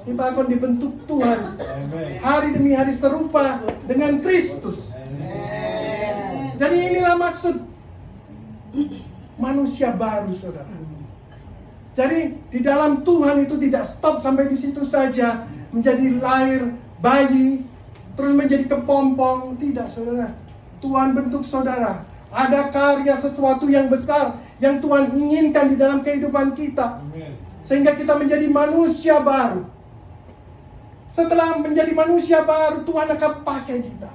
Kita akan dibentuk Tuhan hari demi hari serupa dengan Kristus. Jadi inilah maksud manusia baru, saudara. Jadi di dalam Tuhan itu tidak stop sampai di situ saja, menjadi lahir bayi, terus menjadi kepompong. Tidak, saudara. Tuhan bentuk saudara. Ada karya sesuatu yang besar yang Tuhan inginkan di dalam kehidupan kita. Sehingga kita menjadi manusia baru. Setelah menjadi manusia baru, Tuhan akan pakai kita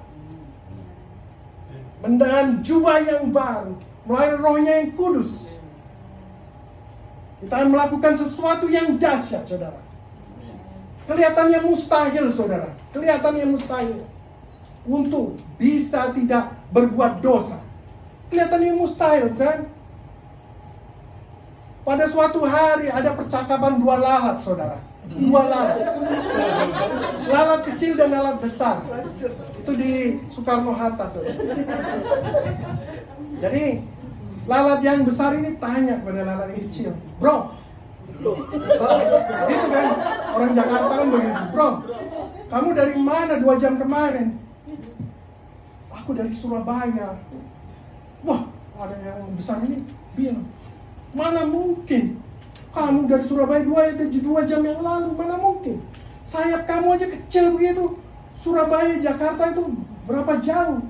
dengan jubah yang baru, melalui Roh-Nya yang kudus. Kita akan melakukan sesuatu yang dahsyat, saudara. Kelihatannya mustahil, saudara. Kelihatannya mustahil untuk bisa tidak berbuat dosa. Kelihatannya mustahil, kan? Pada suatu hari ada percakapan dua lalat, saudara. Dua lalat. Lalat kecil dan lalat besar. Itu di Soekarno-Hatta, saudara. Jadi lalat yang besar ini tanya kepada lalat yang kecil, bro, itu kan orang Jakarta kan begitu, bro, kamu dari mana 2 jam kemarin? Aku dari Surabaya. Wah, ada yang besar ini bilang, mana mungkin kamu dari Surabaya 2 jam yang lalu, mana mungkin? Sayap kamu aja kecil begitu. Surabaya, Jakarta itu berapa jauh?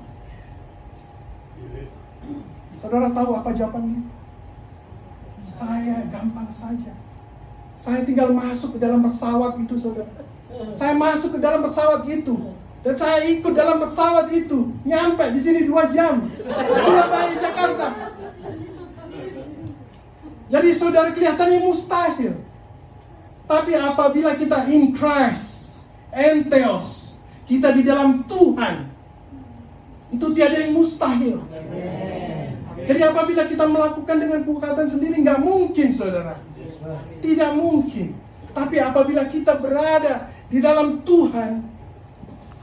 Saudara tahu apa jawabannya? Saya gampang saja. Saya tinggal masuk ke dalam pesawat itu, saudara. Saya masuk ke dalam pesawat itu. Dan saya ikut dalam pesawat itu. Nyampe di sini 2 jam. Surabaya, Jakarta. Jadi saudara, kelihatannya mustahil. Tapi apabila kita in Christ, entheos, kita di dalam Tuhan, itu tiada yang mustahil. Jadi apabila kita melakukan dengan kekuatan sendiri, nggak mungkin, saudara. Tidak mungkin. Tapi apabila kita berada di dalam Tuhan,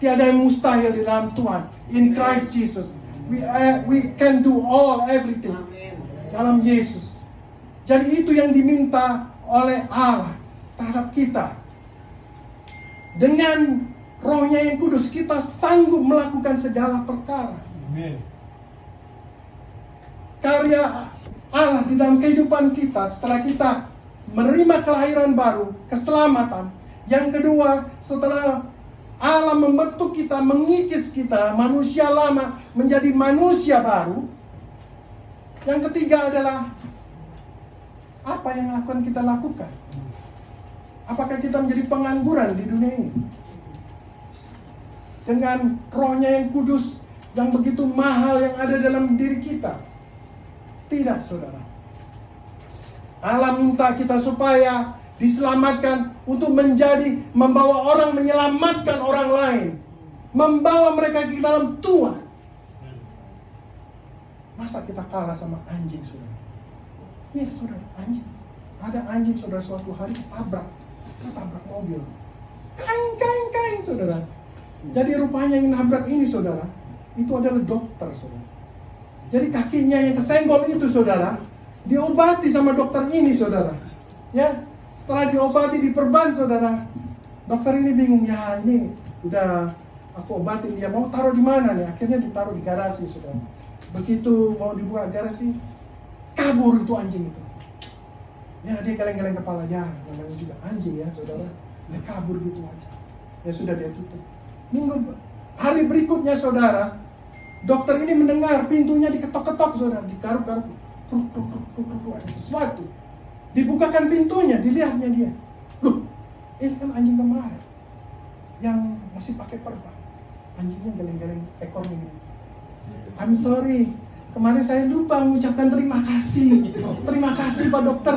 tiada yang mustahil di dalam Tuhan. In Christ Jesus, we can do everything. Dalam Yesus. Jadi itu yang diminta oleh Allah terhadap kita. Dengan Roh-Nya yang kudus, kita sanggup melakukan segala perkara. Amen. Karya Allah di dalam kehidupan kita setelah kita menerima kelahiran baru, keselamatan. Yang kedua, setelah Allah membentuk kita, mengikis kita, manusia lama menjadi manusia baru. Yang ketiga adalah apa yang akan kita lakukan? Apakah kita menjadi pengangguran di dunia ini? Dengan Roh-Nya yang kudus, yang begitu mahal yang ada dalam diri kita. Tidak, saudara. Allah minta kita supaya diselamatkan untuk membawa orang, menyelamatkan orang lain. Membawa mereka ke dalam Tuhan. Masa kita kalah sama anjing, saudara? Iya, saudara, anjing. Ada anjing, saudara, suatu hari tabrak mobil. Kain, saudara. Jadi rupanya yang nabrak ini, saudara, itu adalah dokter, saudara. Jadi kakinya yang kesenggol itu, saudara, diobati sama dokter ini, saudara. Ya, setelah diobati diperban, saudara, dokter ini bingung, ya ini udah aku obatin, dia mau taruh di mana nih? Akhirnya ditaruh di garasi, saudara. Begitu mau dibuka garasi, kabur itu anjing itu. Ya, dia geleng-geleng kepala, ya namanya juga anjing ya, saudara. Dia kabur gitu aja. Ya sudah, dia tutup. Hari berikutnya, saudara, dokter ini mendengar pintunya diketok-ketok, saudara, digaruk-garuk, kruk, kruk, kruk, kruk, kruk, ada sesuatu. Dibukakan pintunya, dilihatnya dia. Loh, ini kan anjing kemarin yang masih pakai perban. Anjingnya geleng-geleng ekornya gini. I'm sorry, kemarin saya lupa mengucapkan terima kasih. Terima kasih Pak Dokter.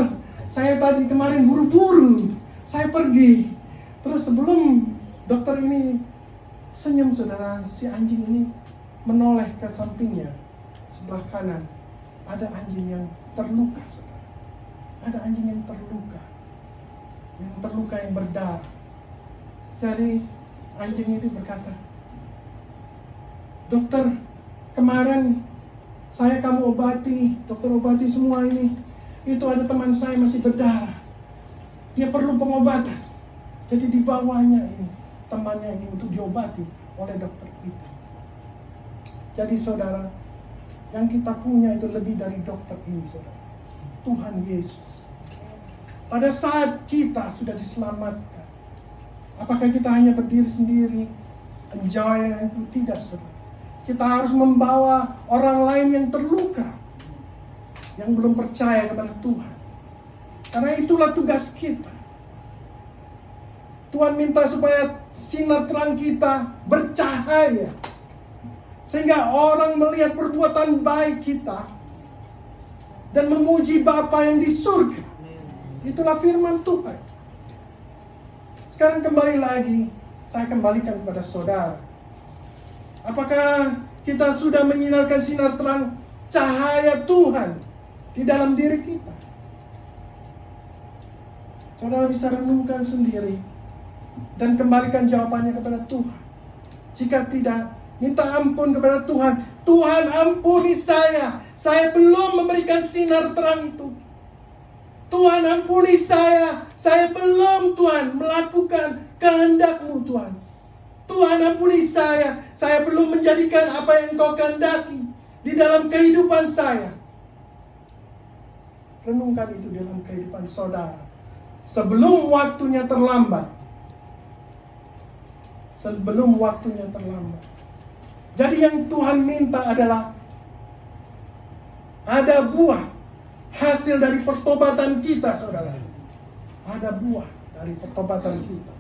Saya tadi kemarin buru-buru, saya pergi. Terus sebelum dokter ini senyum, saudara, si anjing ini menoleh ke sampingnya, sebelah kanan. Ada anjing yang terluka, saudara. Ada anjing yang terluka. Yang berdarah. Jadi anjing itu berkata, dokter, kemarin saya kamu obati, dokter obati semua ini. Itu ada teman saya masih berdarah. Dia perlu pengobatan. Jadi dibawanya ini, temannya ini untuk diobati oleh dokter itu. Jadi saudara, yang kita punya itu lebih dari dokter ini, saudara. Tuhan Yesus. Pada saat kita sudah diselamatkan, apakah kita hanya berdiri sendiri, enjoy itu? Tidak, saudara. Kita harus membawa orang lain yang terluka, yang belum percaya kepada Tuhan. Karena itulah tugas kita. Tuhan minta supaya sinar terang kita bercahaya, sehingga orang melihat perbuatan baik kita dan memuji Bapa yang di surga. Itulah firman Tuhan. Sekarang kembali lagi, saya kembalikan kepada saudara. Apakah kita sudah menyinarkan sinar terang cahaya Tuhan di dalam diri kita? Saudara bisa renungkan sendiri dan kembalikan jawabannya kepada Tuhan. Jika tidak, minta ampun kepada Tuhan. Tuhan, ampuni saya belum memberikan sinar terang itu. Tuhan, ampuni saya belum, Tuhan, melakukan kehendak-Mu, Tuhan. Tuhan, ampuni saya belum menjadikan apa yang Kau kehendaki di dalam kehidupan saya. Renungkan itu dalam kehidupan saudara sebelum waktunya terlambat. Sebelum waktunya terlambat. Jadi yang Tuhan minta adalah ada buah hasil dari pertobatan kita, saudara. Ada buah dari pertobatan kita.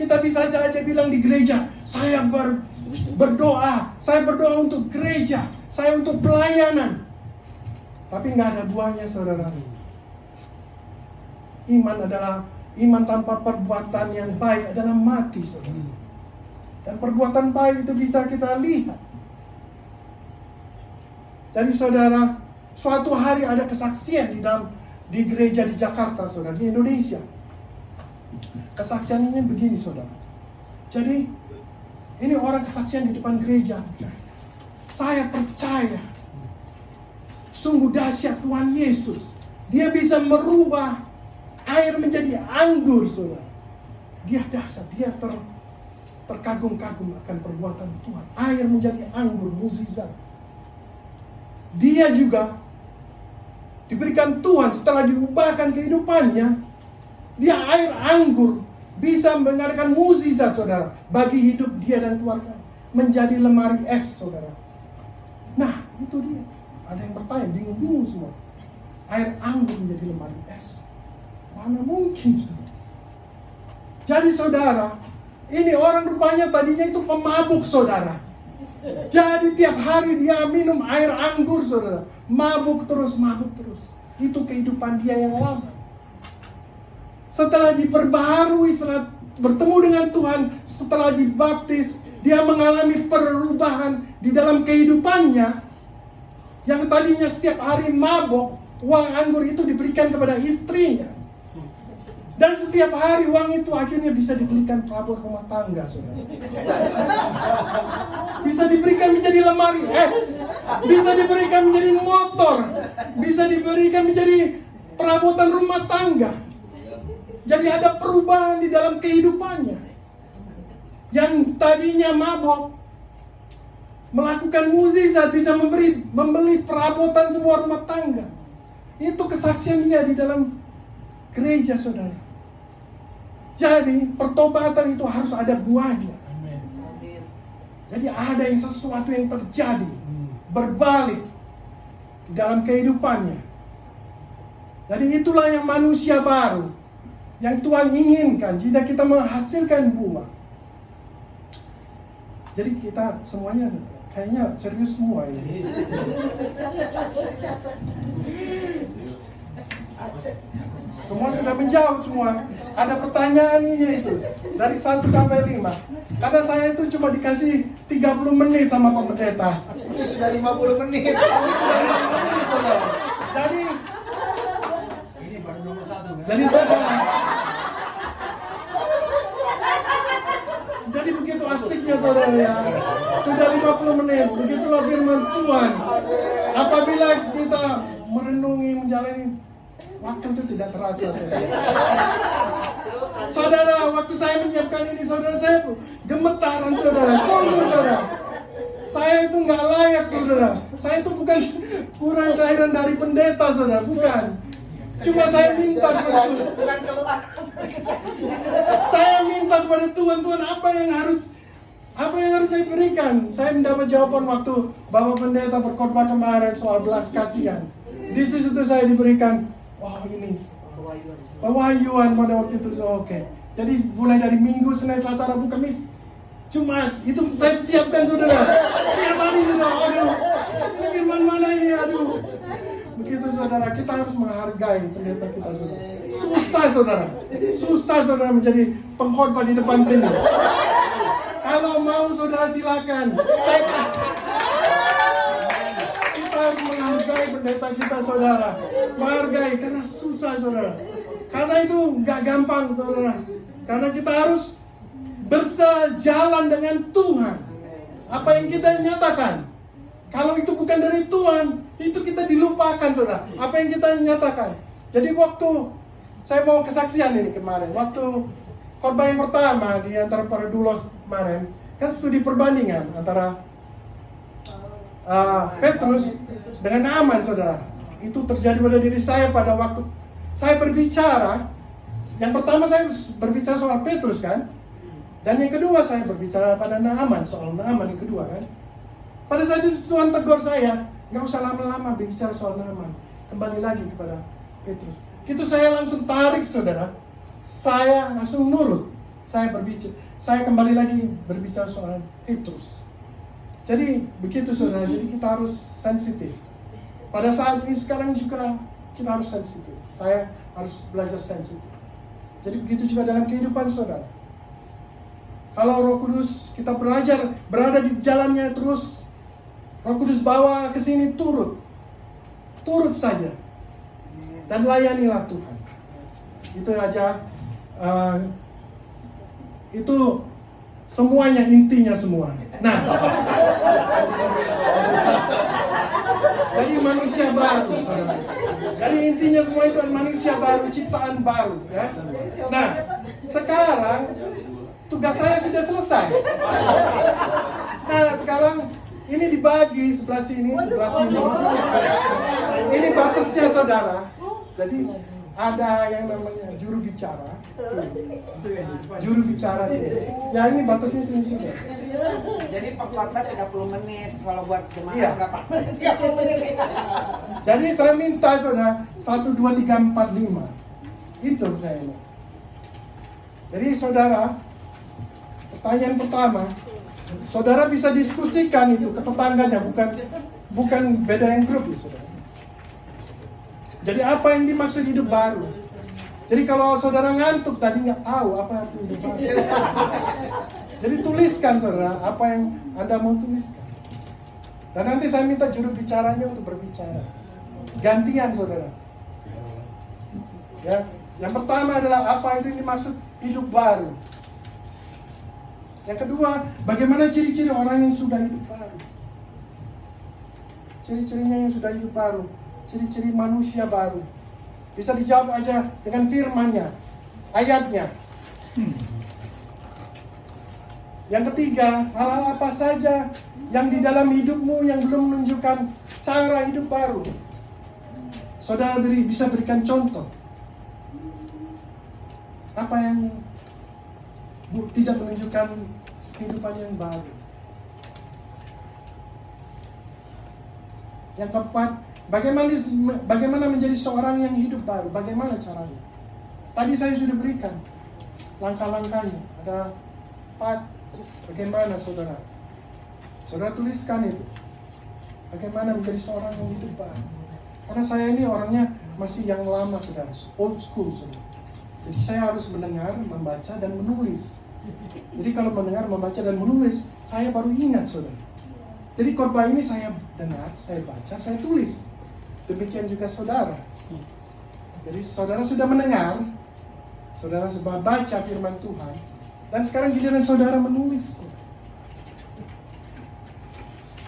Kita bisa saja bilang di gereja, saya berdoa, saya berdoa untuk gereja, saya untuk pelayanan. Tapi nggak ada buahnya, saudara. Iman tanpa perbuatan yang baik adalah mati, saudara. Dan perbuatan baik itu bisa kita lihat. Jadi saudara, suatu hari ada kesaksian di gereja di Jakarta, saudara, di Indonesia. Kesaksian ini begini, saudara. Jadi ini orang kesaksian di depan gereja. Saya percaya, sungguh dahsyat Tuhan Yesus. Dia bisa merubah air menjadi anggur, saudara. Dia dahsyat, dia terkagum-kagum akan perbuatan Tuhan. Air menjadi anggur, mukjizat. Dia juga diberikan Tuhan setelah diubahkan kehidupannya. Dia air anggur bisa mengadakan mukjizat, saudara, bagi hidup dia dan keluarga. Menjadi lemari es, saudara. Nah, itu dia. Ada yang bertanya, bingung-bingung semua. Air anggur menjadi lemari es. Mana mungkin? Jadi saudara, ini orang rupanya tadinya itu pemabuk, saudara. Jadi tiap hari dia minum air anggur, saudara. Mabuk terus. Itu kehidupan dia yang lama. Setelah diperbaharui, setelah bertemu dengan Tuhan, setelah dibaptis, dia mengalami perubahan di dalam kehidupannya. Yang tadinya setiap hari mabuk, uang anggur itu diberikan kepada istrinya. Dan setiap hari uang itu akhirnya bisa dibelikan perabot rumah tangga, saudara. Bisa diberikan menjadi lemari es, bisa diberikan menjadi motor, bisa diberikan menjadi perabotan rumah tangga. Jadi ada perubahan di dalam kehidupannya. Yang tadinya mabok, melakukan mukjizat, bisa membeli perabotan semua rumah tangga. Itu kesaksian dia di dalam gereja, saudara. Jadi pertobatan itu harus ada buahnya. Amin. Amin. Jadi ada sesuatu yang terjadi, berbalik di dalam kehidupannya. Jadi itulah yang manusia baru yang Tuhan inginkan jika kita menghasilkan buah. Jadi kita semuanya kayaknya serius semua ini. Semua sudah menjawab semua. Ada pertanyaan ini itu dari 1 sampai 5. Karena saya itu cuma dikasih 30 menit sama Pak Pendeta. Ini sudah 50 menit. Jadi Ini baru nomor 1 kan? Jadi saudara, jadi begitu asiknya saudara ya. Sudah 50 menit, begitulah firman Tuhan. Apabila kita merenungi, menjalani, waktu itu tidak terasa saudara. Terus lanjut. Saudara, waktu saya menyiapkan ini, saudara, saya gemetaran saudara. Sungguh saudara, saya itu nggak layak saudara. Saya itu bukan kurang kelahiran dari pendeta saudara, bukan. Cuma saya minta kepada Tuhan. Bukan keluar. Saya minta kepada Tuhan, Tuhan apa yang harus saya berikan? Saya mendapat jawaban waktu Bapak Pendeta berkhotbah kemarin soal belas kasihan. Di situ saya diberikan, oh ini Pewahyuan. pewahyuan pada waktu itu. Oke. Jadi mulai dari Minggu, Senin, Selasa, Rabu, Kamis, Jumat, itu saya siapkan saudara. Tiap hari saudara, aduh, firman mana ini, aduh. Begitu saudara, kita harus menghargai pendeta kita saudara. Susah saudara menjadi pengkhotbah di depan sini. Kalau mau saudara silakan, saya kasih. Kita harus menghargai pendeta kita saudara. Menghargai karena susah saudara. Karena itu nggak gampang saudara. Karena kita harus bersejalan dengan Tuhan. Apa yang kita nyatakan, kalau itu bukan dari Tuhan, itu kita dilupakan saudara. Apa yang kita nyatakan. Jadi waktu saya mau kesaksian ini kemarin, waktu khotbah yang pertama di antara para dulos kemarin, kan studi perbandingan antara Petrus dengan Naaman saudara. Itu terjadi pada diri saya pada waktu saya berbicara. Yang pertama saya berbicara soal Petrus kan, dan yang kedua saya berbicara pada Naaman, soal Naaman yang kedua kan. Pada saat itu Tuhan tegur saya, nggak usah lama-lama berbicara soal Naaman, kembali lagi kepada Petrus. Itu saya langsung tarik saudara, saya langsung nurut, saya kembali lagi berbicara soal Petrus. Jadi begitu saudara, jadi kita harus sensitif. Pada saat ini sekarang juga kita harus sensitif. Saya harus belajar sensitif. Jadi begitu juga dalam kehidupan saudara. Kalau Roh Kudus kita belajar berada di jalannya terus, Roh Kudus bawa ke sini, turut saja dan layanilah Tuhan. Itu aja. Itu semuanya, intinya semua. Nah, jadi manusia baru, saudara. Jadi intinya semua itu manusia baru, ciptaan baru, ya. Nah, sekarang tugas saya sudah selesai. Nah, sekarang ini dibagi sebelah sini, sebelah sini. Ini batasnya saudara. Jadi ada yang namanya juru bicara. Juru bicara sini. Ya ini batasnya sini juga. Jadi pengkhotbah 30 menit. Kalau buat jemaah Iya. berapa menit? 30 menit. Jadi saya minta saudara 1, 2, 3, 4, 5. Itu saya ini. Jadi saudara, pertanyaan pertama, saudara bisa diskusikan itu ke tetangganya, bukan beda yang grup ya saudara. Jadi apa yang dimaksud hidup baru? Jadi kalau saudara ngantuk tadi nggak tahu apa arti hidup baru. Jadi tuliskan saudara apa yang Anda mau tuliskan. Dan nanti saya minta juru bicaranya untuk berbicara. Gantian saudara. Ya, Yang pertama adalah apa itu yang dimaksud hidup baru. Yang kedua, bagaimana ciri-ciri orang yang sudah hidup baru. Ciri-cirinya yang sudah hidup baru, ciri-ciri manusia baru. Bisa dijawab aja dengan firman-Nya, ayatnya. Yang ketiga, hal-hal apa saja yang di dalam hidupmu yang belum menunjukkan cara hidup baru. Saudara bisa berikan contoh. Apa yang tidak menunjukkan kehidupan yang baru. Yang keempat, bagaimana menjadi seorang yang hidup baru? Bagaimana caranya? Tadi saya sudah berikan langkah-langkahnya. Ada 4. Bagaimana saudara? Saudara tuliskan itu. Bagaimana menjadi seorang yang hidup baru? Karena saya ini orangnya masih yang lama, saudara, old school, saudara. Jadi saya harus mendengar, membaca, dan menulis. Jadi kalau mendengar, membaca, dan menulis, saya baru ingat, saudara. Jadi khotbah ini saya dengar, saya baca, saya tulis. Demikian juga saudara. Jadi saudara sudah mendengar, saudara sudah baca firman Tuhan, dan sekarang giliran saudara menulis.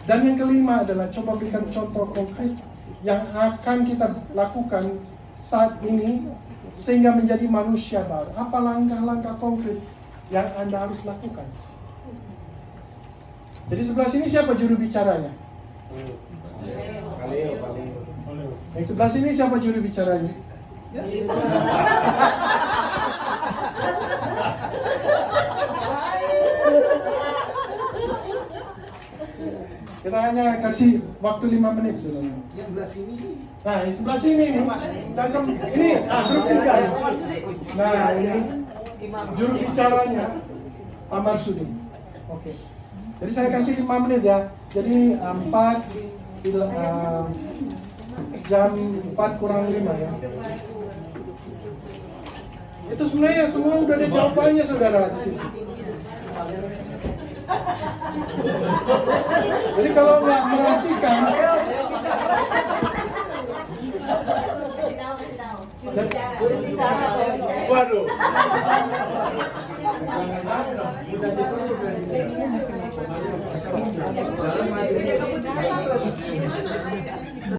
Dan yang kelima adalah coba berikan contoh konkret yang akan kita lakukan saat ini sehingga menjadi manusia baru. Apa langkah-langkah konkret yang Anda harus lakukan? Jadi sebelah sini siapa juru bicaranya? Yang sebelah sini siapa juru bicaranya? Kita hanya kasih waktu 5 menit, saudara. Yang belah sini. Nah, yang sebelah sini nih. Ini grup 3. Nah, ini juru bicaranya Pak Marsudi. Oke. Jadi saya kasih 5 menit ya. Jadi 4 jam 4 kurang 5 ya. Itu sebenarnya semua udah ada jawabannya, saudara, di situ. Jadi kalau nggak merhatikan, waduh.